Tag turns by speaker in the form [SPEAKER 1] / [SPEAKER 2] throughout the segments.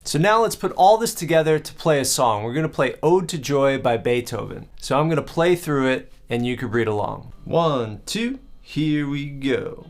[SPEAKER 1] So now let's put all this together to play a song. We're gonna play Ode to Joy by Beethoven. So I'm gonna play through it and you can read along. 1, 2, here we go.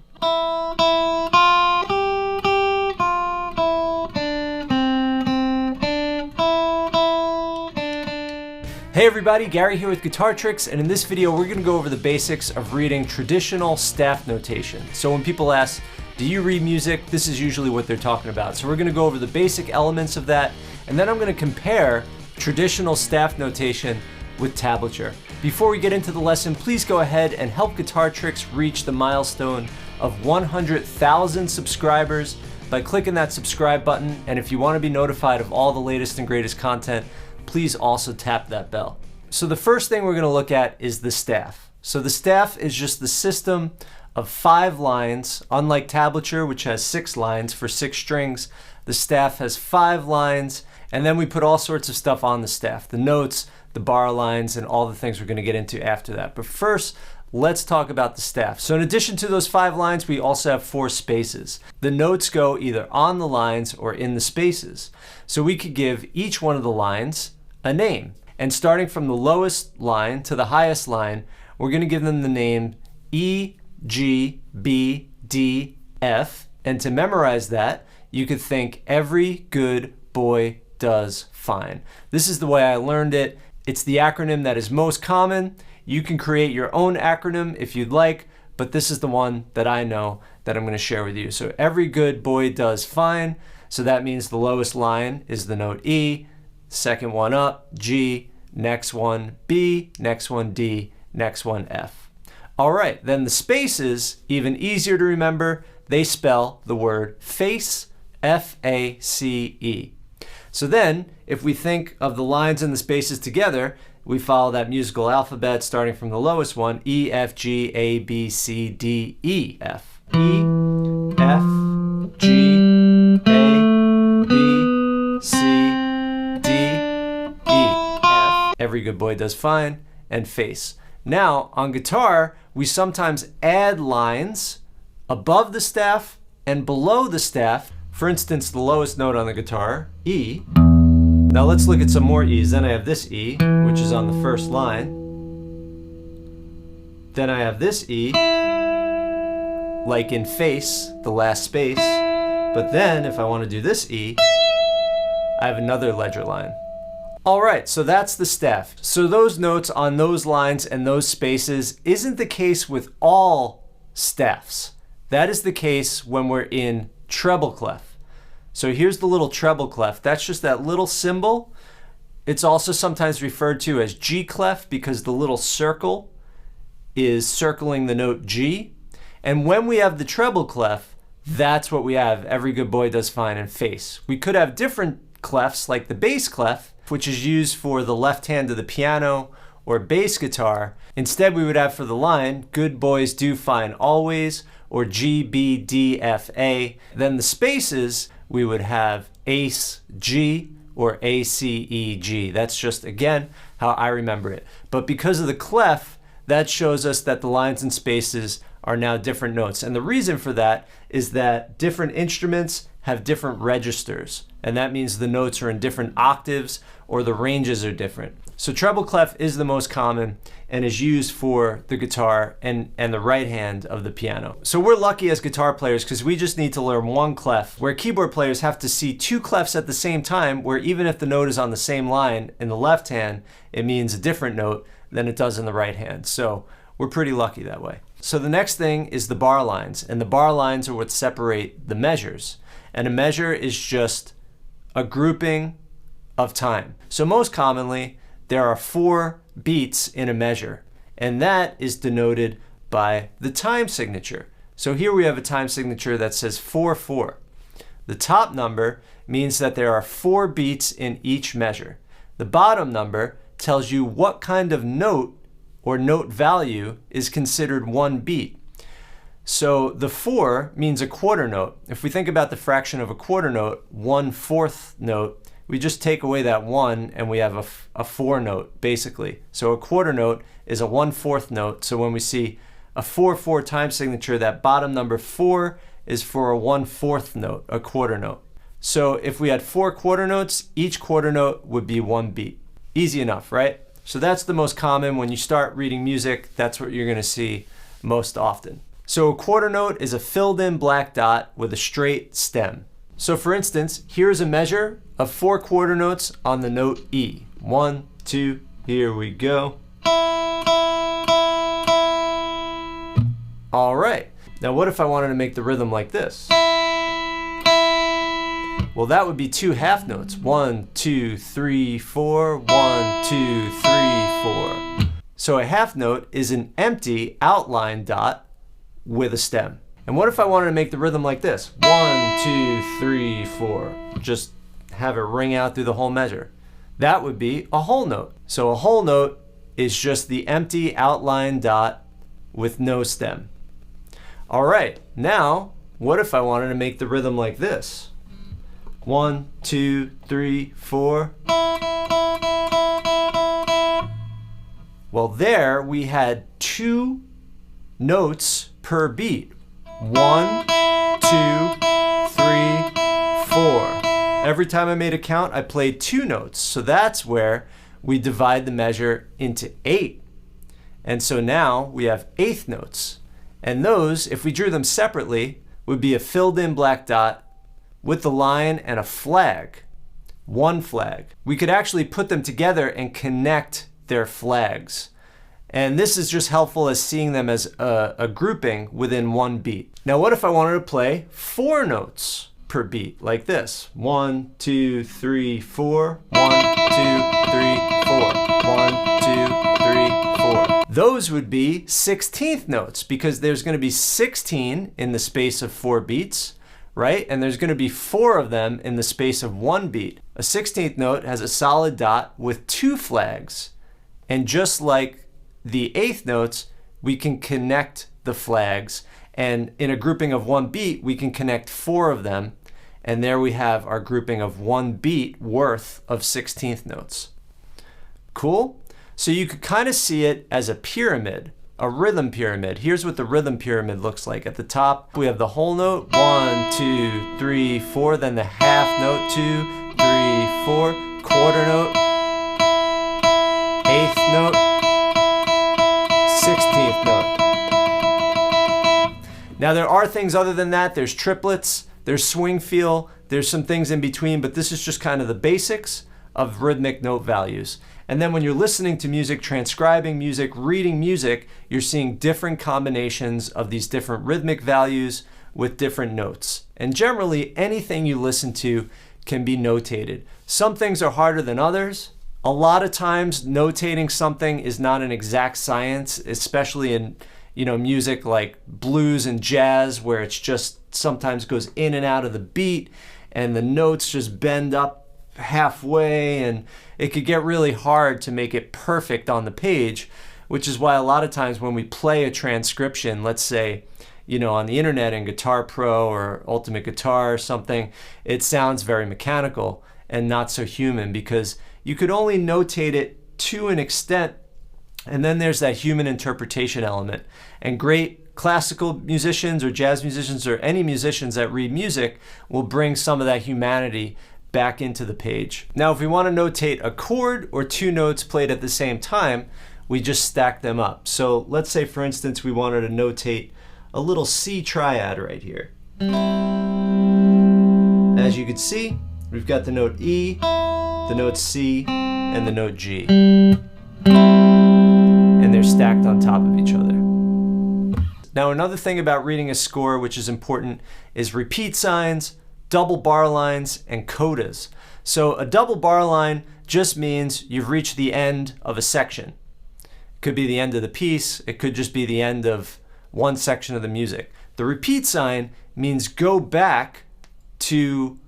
[SPEAKER 1] Hey everybody, Gary here with Guitar Tricks, and in this video we're going to go over the basics of reading traditional staff notation. So when people ask, do you read music? This is usually what they're talking about. So we're going to go over the basic elements of that, and then I'm going to compare traditional staff notation with tablature. Before we get into the lesson, please go ahead and help Guitar Tricks reach the milestone of 100,000 subscribers by clicking that subscribe button, and if you want to be notified of all the latest and greatest content, please also tap that bell. So the first thing we're going to look at is the staff. So the staff is just the system of 5 lines. Unlike tablature, which has 6 lines for 6 strings, the staff has 5 lines, and then we put all sorts of stuff on the staff, the notes, the bar lines, and all the things we're going to get into after that. But first, let's talk about the staff. So in addition to those 5 lines, we also have 4 spaces. The notes go either on the lines or in the spaces. So we could give each one of the lines a name. And starting from the lowest line to the highest line, we're going to give them the name E, G, B, D, F. And to memorize that, you could think every good boy does fine. This is the way I learned it. It's the acronym that is most common. You can create your own acronym if you'd like, but this is the one that I know that I'm going to share with you. So every good boy does fine. So that means the lowest line is the note E, second one up, G, next one B, next one D, next one F. All right, then the spaces, even easier to remember, they spell the word face, F-A-C-E. So then, if we think of the lines and the spaces together, we follow that musical alphabet starting from the lowest one, E, F, G, A, B, C, D, E, F. E, F, G, A, B, C, D, E, F. Every good boy does fine, and face. Now, on guitar, we sometimes add lines above the staff and below the staff. For instance, the lowest note on the guitar, E. Now let's look at some more E's. Then I have this E, which is on the first line. Then I have this E, like in face, the last space. But then, if I want to do this E, I have another ledger line. All right, so that's the staff. So those notes on those lines and those spaces isn't the case with all staffs. That is the case when we're in treble clef. So here's the little treble clef. That's just that little symbol. It's also sometimes referred to as G clef because the little circle is circling the note G. And when we have the treble clef, that's what we have. Every good boy does fine in face. We could have different clefs like the bass clef, which is used for the left hand of the piano or bass guitar. Instead, we would have for the line, good boys do fine always, or G, B, D, F, A. Then the spaces, we would have Ace, G, or A, C, E, G. That's just, again, how I remember it. But because of the clef, that shows us that the lines and spaces are now different notes. And the reason for that is that different instruments have different registers. And that means the notes are in different octaves or the ranges are different. So treble clef is the most common and is used for the guitar and the right hand of the piano. So we're lucky as guitar players because we just need to learn one clef, where keyboard players have to see 2 clefs at the same time, where even if the note is on the same line in the left hand, it means a different note than it does in the right hand. So we're pretty lucky that way. So the next thing is the bar lines, and the bar lines are what separate the measures. And a measure is just a grouping of time. So most commonly, there are 4 beats in a measure, and that is denoted by the time signature. So here we have a time signature that says 4-4. The top number means that there are 4 beats in each measure. The bottom number tells you what kind of note or note value is considered 1 beat. So the 4 means a quarter note. If we think about the fraction of a quarter note, 1/4 note, we just take away that 1 and we have a 4 note, basically. So a quarter note is a 1/4 note. So when we see a 4-4 time signature, that bottom number 4 is for a 1/4 note, a quarter note. So if we had 4 quarter notes, each quarter note would be 1 beat. Easy enough, right? So that's the most common. When you start reading music, that's what you're going to see most often. So a quarter note is a filled in black dot with a straight stem. So for instance, here's a measure of 4 quarter notes on the note E. 1, 2, here we go. All right. Now what if I wanted to make the rhythm like this? Well, that would be 2 half notes. 1, 2, 3, 4. 1, 2, 3, 4. So a half note is an empty outline dot with a stem. And what if I wanted to make the rhythm like this? 1, 2, 3, 4. Just have it ring out through the whole measure. That would be a whole note. So a whole note is just the empty outline dot with no stem. All right, now what if I wanted to make the rhythm like this? 1, 2, 3, 4. Well, there we had 2 notes per beat. 1, 2, 3, 4. Every time I made a count, I played 2 notes. So that's where we divide the measure into 8. And so now we have 1/8 notes. And those, if we drew them separately, would be a filled in black dot with the line and a flag, 1 flag. We could actually put them together and connect their flags. And this is just helpful as seeing them as a grouping within 1 beat. Now what if I wanted to play 4 notes per beat, like this? 1, 2, 3, 4. 1, 2, 3, 4. 1, 2, 3, 4. Those would be 16th notes because there's going to be 16 in the space of 4 beats. Right? And there's going to be 4 of them in the space of 1 beat. A 16th note has a solid dot with 2 flags. And just like the 1/8 notes, we can connect the flags. And in a grouping of 1 beat, we can connect 4 of them. And there we have our grouping of 1 beat worth of 16th notes. Cool? So you could kind of see it as a pyramid. A rhythm pyramid. Here's what the rhythm pyramid looks like. At the top, we have the whole note, 1, 2, 3, 4, then the half note, 2, 3, 4, quarter note, 1/8 note, 16th note. Now there are things other than that. There's triplets, there's swing feel, there's some things in between, but this is just kind of the basics of rhythmic note values. And then when you're listening to music, transcribing music, reading music, you're seeing different combinations of these different rhythmic values with different notes. And generally, anything you listen to can be notated. Some things are harder than others. A lot of times, notating something is not an exact science, especially in music like blues and jazz, where it's just sometimes goes in and out of the beat, and the notes just bend up halfway, and it could get really hard to make it perfect on the page, which is why a lot of times when we play a transcription, let's say, on the internet in Guitar Pro or Ultimate Guitar or something, it sounds very mechanical and not so human because you could only notate it to an extent, and then there's that human interpretation element. And great classical musicians or jazz musicians or any musicians that read music will bring some of that humanity back into the page. Now, if we want to notate a chord or 2 notes played at the same time, we just stack them up. So let's say, for instance, we wanted to notate a little C triad right here. As you can see, we've got the note E, the note C, and the note G. And they're stacked on top of each other. Now, another thing about reading a score which is important is repeat signs, double bar lines, and codas. So a double bar line just means you've reached the end of a section. It could be the end of the piece. It could just be the end of one section of the music. The repeat sign means go back to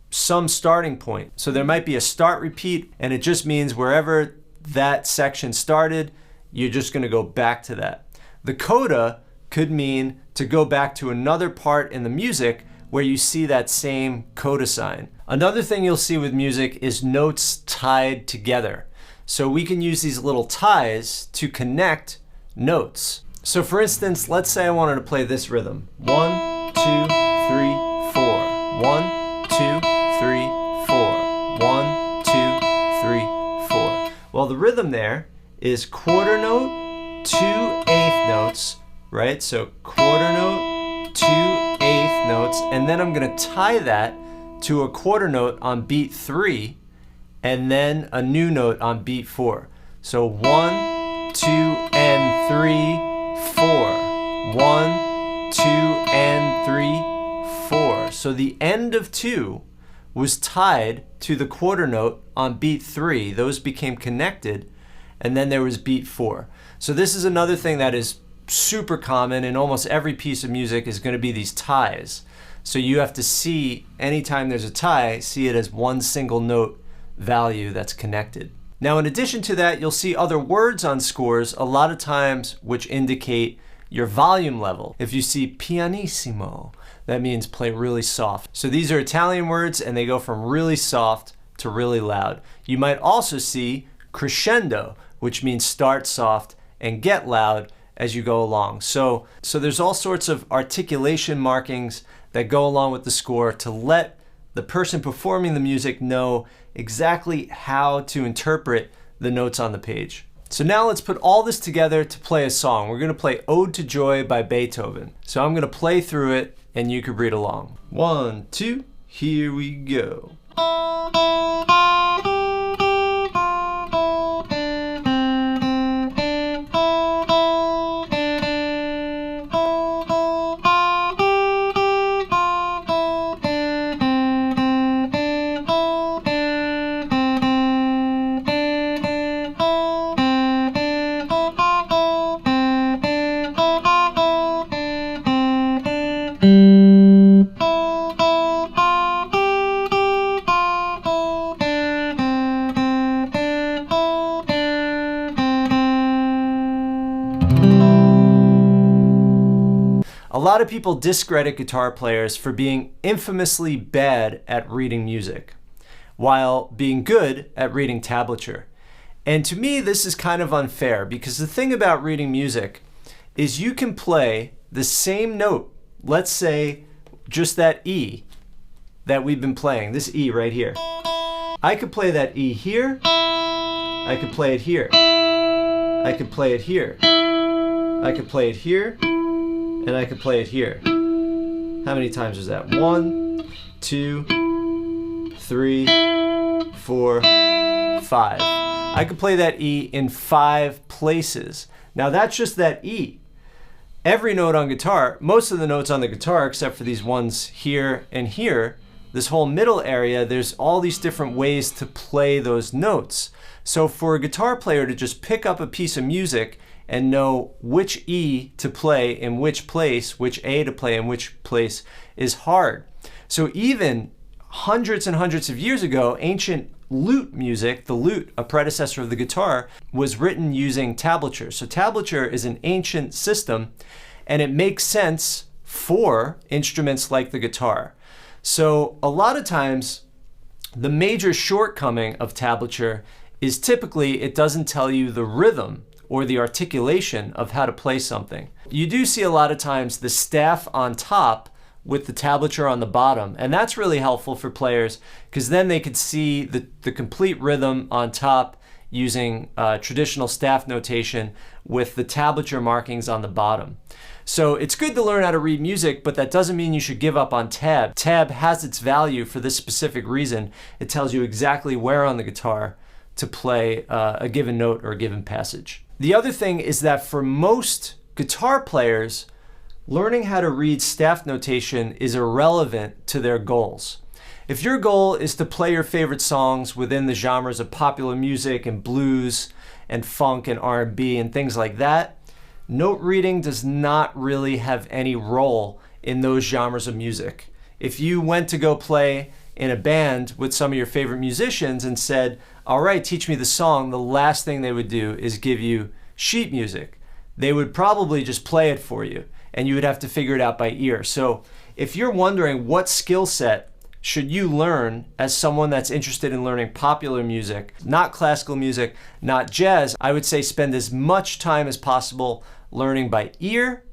[SPEAKER 1] some starting point. So there might be a start repeat, and it just means wherever that section started, you're just going to go back to that. The coda could mean to go back to another part in the music where you see that same coda sign. Another thing you'll see with music is notes tied together. So we can use these little ties to connect notes. So for instance, let's say I wanted to play this rhythm. 1, 2, 3, 4. 1, 2, the rhythm there is quarter note, 2 eighth notes, right? So quarter note, 2 eighth notes, and then I'm gonna tie that to a quarter note on beat 3, and then a new note on beat 4. So 1, 2, and 3, 4. 1, 2, and 3, 4. So the end of 2 was tied to the quarter note on beat 3. Those became connected, and then there was beat 4. So this is another thing that is super common in almost every piece of music, is going to be these ties. So you have to see, anytime there's a tie, see it as one single note value that's connected. Now, in addition to that, you'll see other words on scores a lot of times which indicate your volume level. If you see pianissimo, that means play really soft. So these are Italian words, and they go from really soft to really loud. You might also see crescendo, which means start soft and get loud as you go along. So there's all sorts of articulation markings that go along with the score to let the person performing the music know exactly how to interpret the notes on the page. So now let's put all this together to play a song. We're going to play Ode to Joy by Beethoven. So I'm going to play through it and you can read along. 1, 2, here we go. A lot of people discredit guitar players for being infamously bad at reading music, while being good at reading tablature. And to me, this is kind of unfair, because the thing about reading music is you can play the same note, let's say just that E that we've been playing, this E right here. I could play that E here, I could play it here, I could play it here, I could play it here, and I could play it here. How many times was that? 1, 2, 3, 4, 5. I could play that E in 5 places. Now that's just that E. Every note on guitar, most of the notes on the guitar, except for these ones here and here, this whole middle area, there's all these different ways to play those notes. So for a guitar player to just pick up a piece of music and know which E to play in which place, which A to play in which place, is hard. So even hundreds and hundreds of years ago, ancient lute music, the lute, a predecessor of the guitar, was written using tablature. So tablature is an ancient system, and it makes sense for instruments like the guitar. So a lot of times, the major shortcoming of tablature is typically it doesn't tell you the rhythm or the articulation of how to play something. You do see a lot of times the staff on top with the tablature on the bottom, and that's really helpful for players because then they could see the complete rhythm on top using traditional staff notation with the tablature markings on the bottom. So it's good to learn how to read music, but that doesn't mean you should give up on tab. Tab has its value for this specific reason. It tells you exactly where on the guitar to play a given note or a given passage. The other thing is that for most guitar players, learning how to read staff notation is irrelevant to their goals. If your goal is to play your favorite songs within the genres of popular music and blues and funk and R&B and things like that, note reading does not really have any role in those genres of music. If you went to go play in a band with some of your favorite musicians and said, all right, teach me the song, the last thing they would do is give you sheet music. They would probably just play it for you, and you would have to figure it out by ear. So if you're wondering what skill set should you learn as someone that's interested in learning popular music, not classical music, not jazz, I would say spend as much time as possible learning by ear,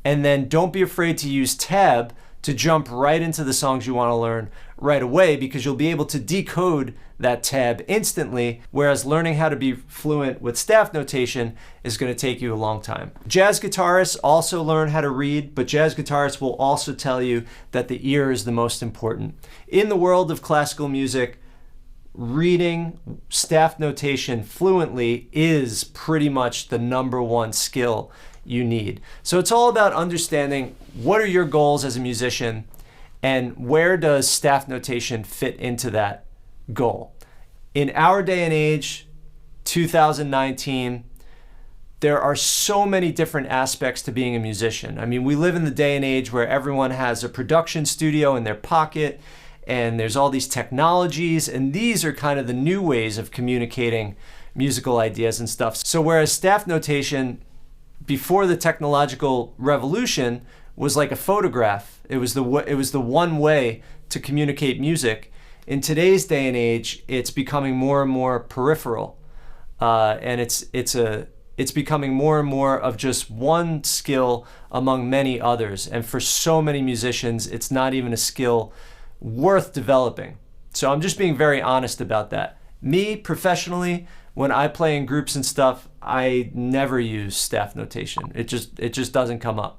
[SPEAKER 1] and then don't be afraid to use tab to jump right into the songs you want to learn right away because you'll be able to decode that tab instantly, whereas learning how to be fluent with staff notation is going to take you a long time. Jazz guitarists also learn how to read, but jazz guitarists will also tell you that the ear is the most important. In the world of classical music, reading staff notation fluently is pretty much the #1 skill you need. So it's all about understanding what are your goals as a musician and where does staff notation fit into that goal. In our day and age, 2019, there are so many different aspects to being a musician. I mean, we live in the day and age where everyone has a production studio in their pocket, and there's all these technologies, and these are kind of the new ways of communicating musical ideas and stuff. So whereas staff notation before the technological revolution was like a photograph, it was the one way to communicate music. In today's day and age, it's becoming more and more peripheral, and it's becoming more and more of just one skill among many others. And for so many musicians, it's not even a skill worth developing. So I'm just being very honest about that. Me, professionally, when I play in groups and stuff, I never use staff notation. It just doesn't come up.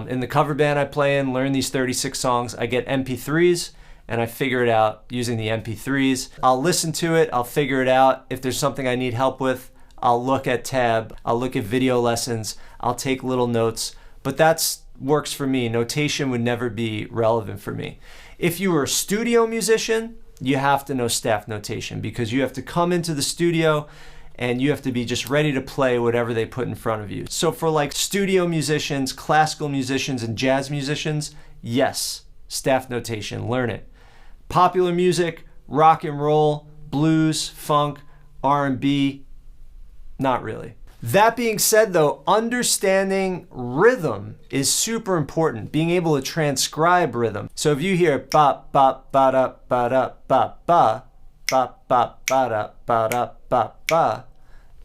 [SPEAKER 1] In the cover band I play in, learn these 36 songs, I get MP3s and I figure it out using the MP3s. I'll listen to it, I'll figure it out. If there's something I need help with, I'll look at tab, I'll look at video lessons, I'll take little notes, but that's works for me. Notation would never be relevant for me. If you were a studio musician, you have to know staff notation because you have to come into the studio and you have to be just ready to play whatever they put in front of you. So for like studio musicians, classical musicians, and jazz musicians, yes, staff notation, learn it. Popular music, rock and roll, blues, funk, R&B, not really. That being said though, understanding rhythm is super important, being able to transcribe rhythm. So if you hear ba ba ba da ba da ba ba ba ba ba da ba da ba ba,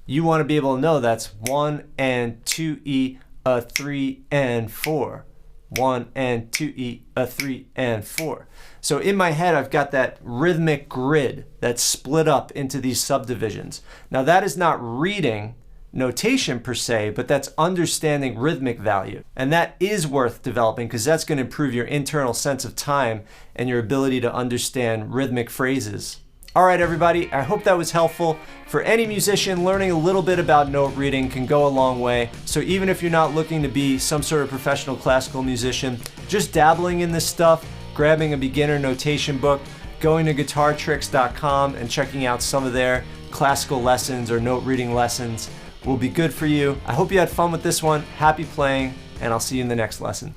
[SPEAKER 1] you want to be able to know that's 1 and 2E, a 3 and 4. 1 and 2E, a 3 and 4. So in my head, I've got that rhythmic grid that's split up into these subdivisions. Now that is not reading notation per se, but that's understanding rhythmic value. And that is worth developing because that's going to improve your internal sense of time and your ability to understand rhythmic phrases. All right, everybody, I hope that was helpful. For any musician, learning a little bit about note reading can go a long way. So even if you're not looking to be some sort of professional classical musician, just dabbling in this stuff, grabbing a beginner notation book, going to guitartricks.com and checking out some of their classical lessons or note reading lessons will be good for you. I hope you had fun with this one. Happy playing, and I'll see you in the next lesson.